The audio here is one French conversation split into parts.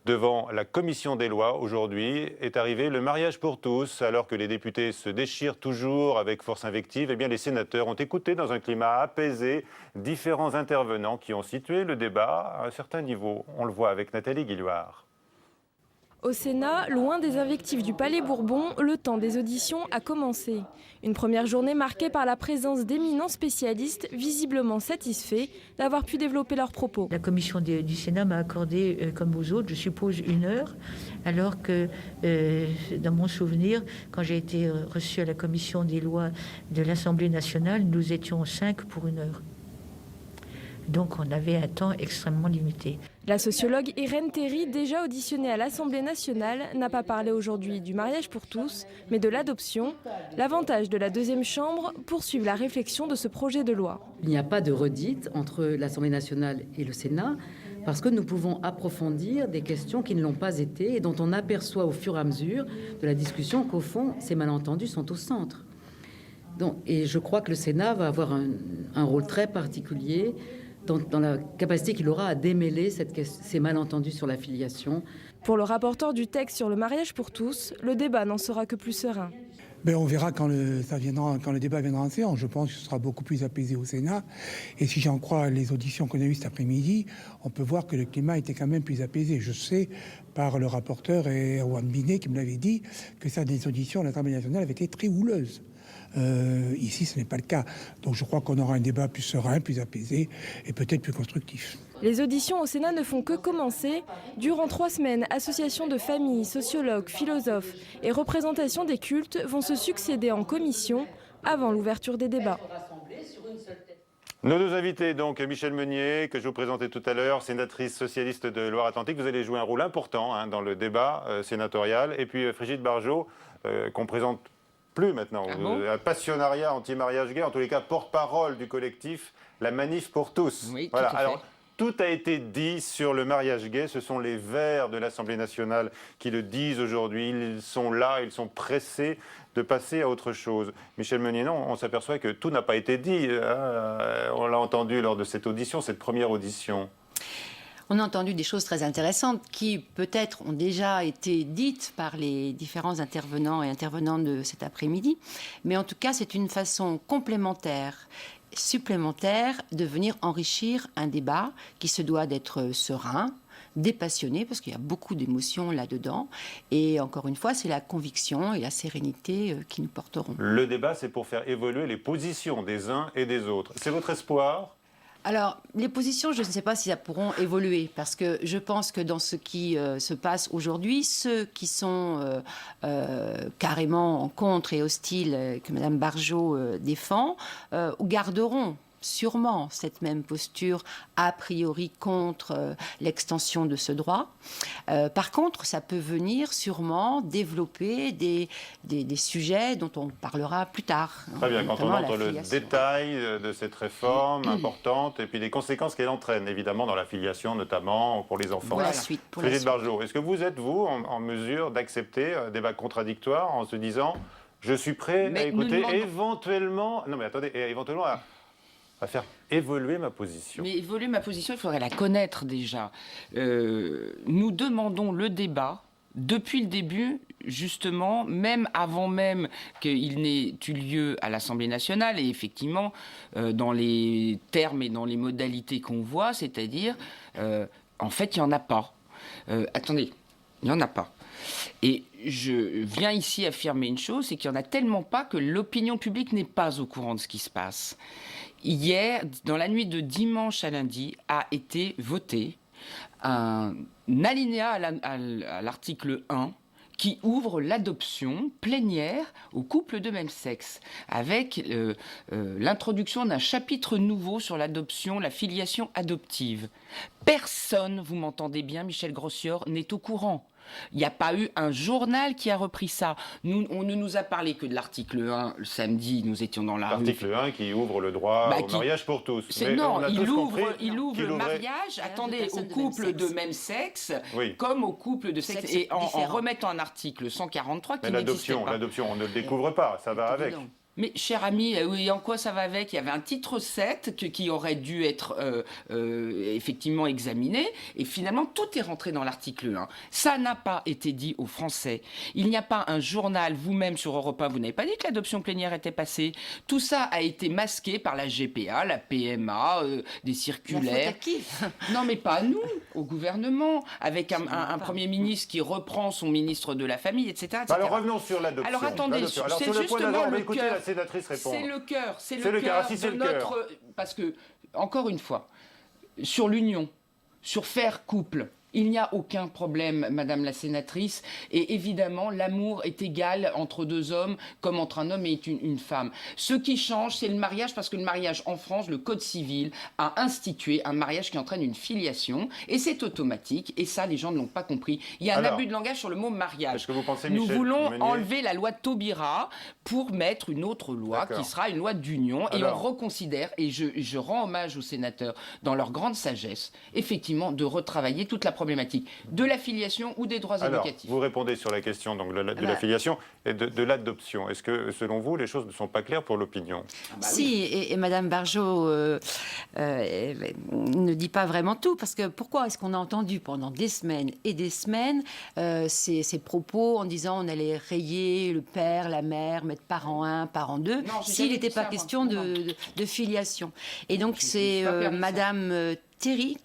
Devant la commission des lois, aujourd'hui, est arrivé le mariage pour tous. Alors que les députés se déchirent toujours avec force invective, eh bien, les sénateurs ont écouté dans un climat apaisé différents intervenants qui ont situé le débat à un certain niveau. On le voit avec Nathalie Guillouard. Au Sénat, loin des invectives du Palais Bourbon, le temps des auditions a commencé. Une première journée marquée par la présence d'éminents spécialistes visiblement satisfaits d'avoir pu développer leurs propos. La commission du Sénat m'a accordé, comme aux autres, je suppose 1 heure, alors que dans mon souvenir, quand j'ai été reçu à la commission des lois de l'Assemblée nationale, nous étions 5 pour 1 heure. Donc on avait un temps extrêmement limité. La sociologue Irène Théry, déjà auditionnée à l'Assemblée nationale, n'a pas parlé aujourd'hui du mariage pour tous, mais de l'adoption. L'avantage de la deuxième chambre, poursuivre la réflexion de ce projet de loi. Il n'y a pas de redite entre l'Assemblée nationale et le Sénat, parce que nous pouvons approfondir des questions qui ne l'ont pas été et dont on aperçoit au fur et à mesure de la discussion qu'au fond, ces malentendus sont au centre. Et je crois que le Sénat va avoir un rôle très particulier dans la capacité qu'il aura à démêler ces malentendus sur la filiation. Pour le rapporteur du texte sur le mariage pour tous, le débat n'en sera que plus serein. On verra quand le débat viendra en séance. Je pense que ce sera beaucoup plus apaisé au Sénat. Et si j'en crois les auditions qu'on a eues cet après-midi, on peut voir que le climat était quand même plus apaisé. Je sais, par le rapporteur et Erwan Binet qui me l'avait dit, que certaines auditions à l'Assemblée nationale avaient été très houleuses. Ici, ce n'est pas le cas. Donc je crois qu'on aura un débat plus serein, plus apaisé et peut-être plus constructif. Les auditions au Sénat ne font que commencer. Durant 3 semaines, associations de familles, sociologues, philosophes et représentations des cultes vont se succéder en commission avant l'ouverture des débats. Nos 2 invités, donc Michèle Meunier, que je vous présentais tout à l'heure, sénatrice socialiste de Loire-Atlantique. Vous allez jouer un rôle important dans le débat sénatorial. Et puis Frigide Barjot, qu'on présente plus maintenant, un passionnariat anti-mariage gay, en tous les cas porte-parole du collectif La Manif pour tous. Oui, voilà. Tout à fait. Alors, tout a été dit sur le mariage gay. Ce sont les Verts de l'Assemblée nationale qui le disent aujourd'hui. Ils sont là, ils sont pressés de passer à autre chose. Michèle Meunier, non, on s'aperçoit que tout n'a pas été dit. On l'a entendu lors de cette audition, cette première audition. On a entendu des choses très intéressantes qui, peut-être, ont déjà été dites par les différents intervenants et intervenantes de cet après-midi. Mais en tout cas, c'est une façon complémentaire, supplémentaire, de venir enrichir un débat qui se doit d'être serein, dépassionné, parce qu'il y a beaucoup d'émotions là-dedans. Et encore une fois, c'est la conviction et la sérénité qui nous porteront. Le débat, c'est pour faire évoluer les positions des uns et des autres. C'est votre espoir ? Alors, les positions, je ne sais pas si elles pourront évoluer, parce que je pense que dans ce qui se passe aujourd'hui, ceux qui sont carrément contre et hostiles, que Mme Barjot défend, garderont sûrement cette même posture a priori contre l'extension de ce droit. Par contre, ça peut venir sûrement développer des sujets dont on parlera plus tard. Très bien, quand on entre le détail de cette réforme importante et puis les conséquences qu'elle entraîne, évidemment, dans la filiation, notamment pour les enfants. Pour la suite. Frigide Barjot, est-ce que vous êtes, en mesure d'accepter un débat contradictoire en se disant « je suis prêt à écouter éventuellement... » Non mais attendez, éventuellement à faire évoluer ma position. Mais évoluer ma position, il faudrait la connaître déjà. Nous demandons le débat depuis le début, justement, même avant même qu'il n'ait eu lieu à l'Assemblée nationale, et effectivement, dans les termes et dans les modalités qu'on voit, c'est-à-dire, en fait, il n'y en a pas. Attendez, il n'y en a pas. Et je viens ici affirmer une chose, c'est qu'il n'y en a tellement pas que l'opinion publique n'est pas au courant de ce qui se passe. Hier, dans la nuit de dimanche à lundi, a été voté un alinéa à l'article 1 qui ouvre l'adoption plénière aux couples de même sexe, avec l'introduction d'un chapitre nouveau sur l'adoption, la filiation adoptive. Personne, vous m'entendez bien, Michel Grossior, n'est au courant. Il n'y a pas eu un journal qui a repris ça. On ne nous a parlé que de l'article 1. Le samedi, nous étions dans la rue. L'article 1 qui ouvre le droit au mariage pour tous. Non, il ouvre le mariage, attendez, aux couples de même sexe, comme aux couples de sexe. Et en remettant un article 143 qui n'existait pas. L'adoption, on ne le découvre pas, ça va avec. Mais, cher ami, oui, en quoi ça va avec? Il y avait un titre 7 qui aurait dû être effectivement examiné, et finalement, tout est rentré dans l'article 1. Ça n'a pas été dit aux Français. Il n'y a pas un journal, vous-même sur Europe 1, vous n'avez pas dit que l'adoption plénière était passée. Tout ça a été masqué par la GPA, la PMA, des circulaires. La faute à qui? Non, mais pas à nous, au gouvernement, avec un Premier ministre qui reprend son ministre de la Famille, etc. etc. Alors revenons sur l'adoption. Alors attendez, Alors, c'est sur le point justement d'abord, le écoutez cœur. la sénatrice répondre. C'est le cœur, c'est le le cœur. cœur Ah, si, c'est de le cœur. notre... Parce que, encore une fois, sur l'union, sur faire couple, il n'y a aucun problème, Madame la sénatrice, et évidemment, l'amour est égal entre deux hommes comme entre un homme et une femme. Ce qui change, c'est le mariage, parce que le mariage en France, le Code civil a institué un mariage qui entraîne une filiation, et c'est automatique, et ça, les gens ne l'ont pas compris. Il y a un Alors, abus de langage sur le mot mariage. est-ce que vous pensez, Nous Michel voulons Meunier enlever la loi de Taubira pour mettre une autre loi D'accord. qui sera une loi d'union, et on Alors. reconsidère, et je rends hommage aux sénateurs dans leur grande sagesse, effectivement, de retravailler toute la problématique de la filiation ou des droits Alors, éducatifs. vous répondez sur la question donc, de la filiation et de l'adoption. Est-ce que, selon vous, les choses ne sont pas claires pour l'opinion? Si, et Madame Barjot ne dit pas vraiment tout, parce que pourquoi est-ce qu'on a entendu pendant des semaines et des semaines ces propos en disant on allait rayer le père, la mère, mettre parent 1, parent 2, Non, j'ai s'il jamais n'était dit pas ça, question moi. de filiation. Et donc c'est pas permis ça. Madame Thierry,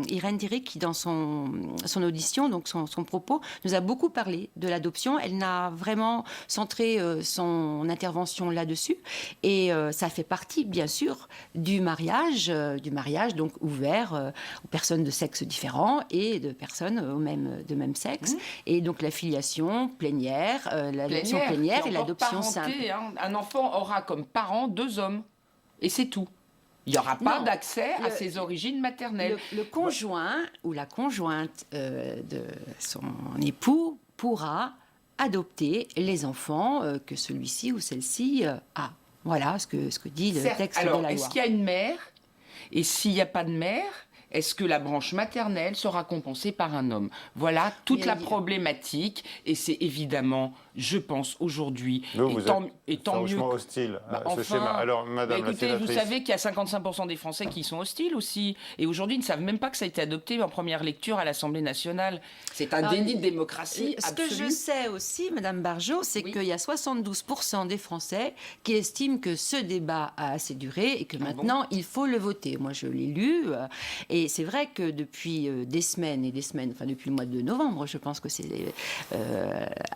Irène Thierry, qui dans son audition, donc son propos, nous a beaucoup parlé de l'adoption. Elle n'a vraiment centré son intervention là-dessus. Et ça fait partie, bien sûr, du mariage donc ouvert aux personnes de sexe différents et de personnes de même sexe. Et donc la filiation plénière, l'adoption plénière qui et est l'adoption encore simple. parenté, hein. Un enfant aura comme parents 2 hommes. Et c'est tout. Il n'y aura pas Non, d'accès à ses origines maternelles. Le conjoint ou la conjointe de son époux pourra adopter les enfants que celui-ci ou celle-ci a. Voilà ce que dit le Certes. texte Alors, de la loi. est-ce qu'il y a une mère? Et s'il n'y a pas de mère, est-ce que la branche maternelle sera compensée par un homme? Voilà toute Mais la problématique. Et c'est évidemment, je pense, aujourd'hui, Vous et tant mieux. franchement hostile à ce Enfin, schéma. Alors, Madame la écoutez, vous sénatrice. savez qu'il y a 55% des Français qui sont hostiles aussi. Et aujourd'hui, ils ne savent même pas que ça a été adopté en première lecture à l'Assemblée nationale. C'est un Alors, déni de démocratie Ce absolu. que je sais aussi, Madame Barjot, c'est qu'il y a 72% des Français qui estiment que ce débat a assez duré et que maintenant, il faut le voter. Moi, je l'ai lu. Et c'est vrai que depuis des semaines et des semaines, enfin depuis le mois de novembre, je pense que c'est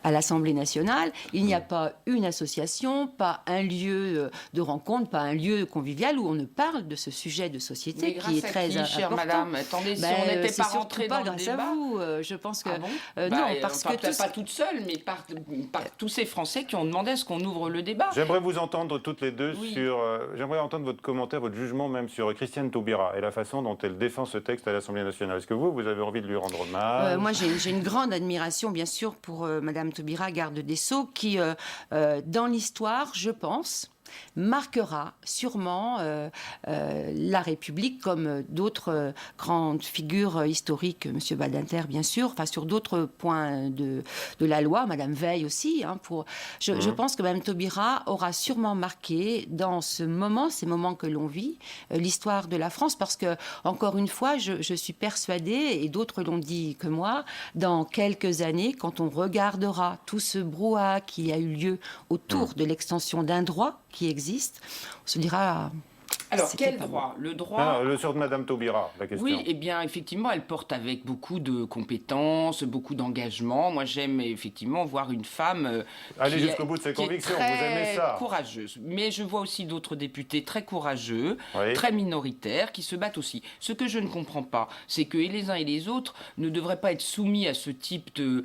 à l'Assemblée nationale, il n'y a pas une association, pas un lieu de rencontre, pas un lieu convivial où on ne parle de ce sujet de société Mais qui est grâce à très qui, chère important. madame? Attendez, si Ben, on n'était c'est pas surtout rentré pas dans le grâce débat... à vous. Je pense que Ah bon non, parce enfin, que peut-être pas toute seule, mais par tous ces Français qui ont demandé à ce qu'on ouvre le débat. J'aimerais vous entendre toutes les deux Oui. sur... J'aimerais entendre votre commentaire, votre jugement même sur Christiane Taubira et la façon dont elle défend ce texte à l'Assemblée nationale. Est-ce que vous avez envie de lui rendre hommage? moi, j'ai une grande admiration, bien sûr, pour Madame Taubira, garde des Sceaux, qui, dans l'histoire, je pense, marquera sûrement la République comme d'autres grandes figures historiques, Monsieur Badinter bien sûr, enfin sur d'autres points de la loi, Madame Veil aussi. Je pense que Madame Taubira aura sûrement marqué dans ces moments que l'on vit, l'histoire de la France, parce que encore une fois, je suis persuadée, et d'autres l'ont dit que moi, dans quelques années, quand on regardera tout ce brouhaha qui a eu lieu autour de l'extension d'un droit qui existe, on se dira... Alors, c'était quel pas droit? Le droit... Le sur de Madame Taubira, la question. Oui, eh bien, effectivement, elle porte avec beaucoup de compétences, beaucoup d'engagement. Moi, j'aime effectivement voir une femme Allez qui jusqu'au bout de ses qui est convictions, très vous aimez ça. courageuse. Mais je vois aussi d'autres députés très courageux, Oui. très minoritaires, qui se battent aussi. Ce que je ne comprends pas, c'est que et les uns et les autres ne devraient pas être soumis à ce type de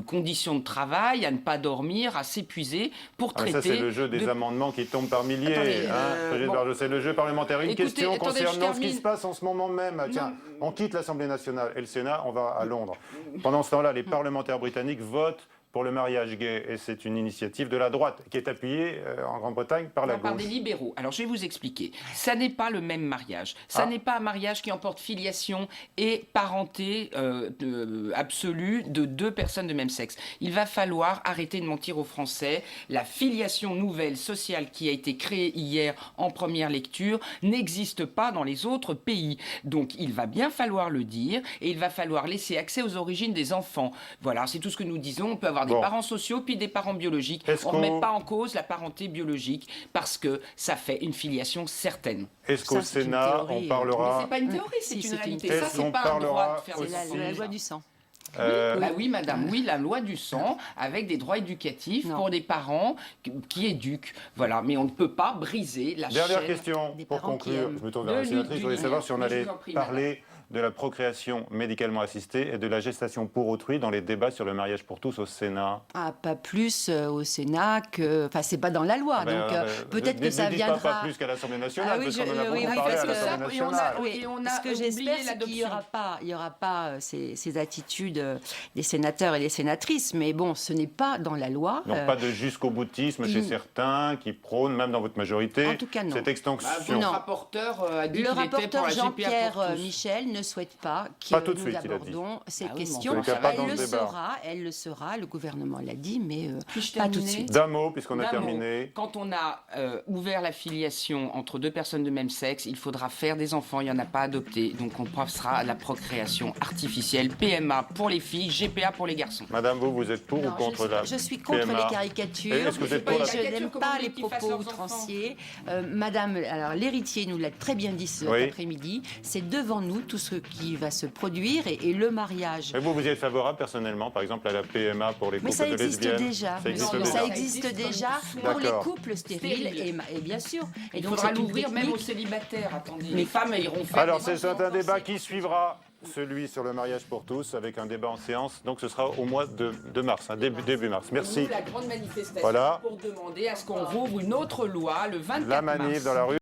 conditions de travail, à ne pas dormir, à s'épuiser pour Ah, mais traiter... ça, c'est le jeu des amendements qui tombent par milliers. Attendez, Brigitte bon. Barjot, c'est le jeu parlementaire. Une Écoutez, question attendez, concernant je ce qui termine. se passe en ce moment même. Tiens, on quitte l'Assemblée nationale et le Sénat, on va à Londres. Pendant ce temps-là, les parlementaires britanniques votent pour le mariage gay. Et c'est une initiative de la droite qui est appuyée en Grande-Bretagne par la Par gauche. des libéraux. Alors, je vais vous expliquer. Ça n'est pas le même mariage. Ça n'est pas un mariage qui emporte filiation et parenté absolue de deux personnes de même sexe. Il va falloir arrêter de mentir aux Français. La filiation nouvelle sociale qui a été créée hier en première lecture n'existe pas dans les autres pays. Donc, il va bien falloir le dire et il va falloir laisser accès aux origines des enfants. Voilà, c'est tout ce que nous disons. On peut avoir des parents sociaux puis des parents biologiques. On ne met pas en cause la parenté biologique parce que ça fait une filiation certaine. Est-ce qu'au Sénat, on Mais parlera... c'est pas une théorie, c'est une réalité. Ça, Est-ce qu'on c'est pas un droit de parlera faire C'est des la enfants. loi du sang. Bah oui, madame, oui, la loi du sang, avec des droits éducatifs pour des parents qui éduquent. Voilà, mais on ne peut pas briser la Dernière chaîne. question, des pour parents qui conclure. aiment. Je me tourne vers la sénatrice. Je voulais savoir si on Mais je allait vous en prie, parler de la procréation médicalement assistée et de la gestation pour autrui dans les débats sur le mariage pour tous au Sénat. Ah, pas plus au Sénat que... Enfin, c'est pas dans la loi, donc peut-être que ça ne dites viendra... pas plus qu'à l'Assemblée nationale, Ah oui, parce qu'on en a oui, beaucoup oui, parlé parce à que l'Assemblée ça, et on a- nationale. Oui, Et on a ce que oublié j'espère, c'est qu'il n'y l'adoption. aura pas ces attitudes des sénateurs et des sénatrices. Mais bon, ce n'est pas dans la loi. Donc pas de jusqu'au boutisme chez certains qui prônent, même dans votre majorité, En tout cas, non. cette extension. Votre Non. rapporteur a dit Le qu'il était pour rapporteur la GPA pour Jean-Pierre tous. Michel ne souhaite pas que Pas tout de nous suite, il a dit. abordons ces Ah oui, mais questions. en tout cas, pas dans Elle le le débat. sera, elle le sera. Le gouvernement l'a dit, mais Puis-je pas tout de terminer suite. D'un mot, puisqu'on a D'un mot. terminé. Quand on a ouvert la filiation entre deux personnes de même sexe, il faudra faire des enfants, il n'y en a pas adopté. Donc on passera à la procréation artificielle, PMA pour les filles, GPA pour les garçons. Madame, vous êtes pour ou Non, contre la je suis contre PMA? les caricatures. Est-ce que vous êtes pour la- Et je n'aime Comment pas vous les voulez qu'ils fassent propos leurs enfants outranciers. Madame, alors l'héritier nous l'a très bien dit cet Oui. après-midi. C'est devant nous tout ce qui va se produire et le mariage. Et vous y êtes favorable personnellement, par exemple, à la PMA pour les Mais couples ça de existe lesbiennes? déjà. Ça existe Non, non, déjà. Ça Ça existe existe déjà comme pour les D'accord. couples stériles et bien sûr. Et Il donc, faudra c'est une l'ouvrir même aux technique. célibataires, attendez. Les femmes iront faire Alors, des c'est enfants un débat quand qui suivra celui sur le mariage pour tous, avec un débat en séance. Donc, ce sera au mois de mars, hein, début mars. Merci. Nous, la grande manifestation Voilà. pour demander à ce qu'on rouvre une autre loi le 24 La manif mars. dans la rue.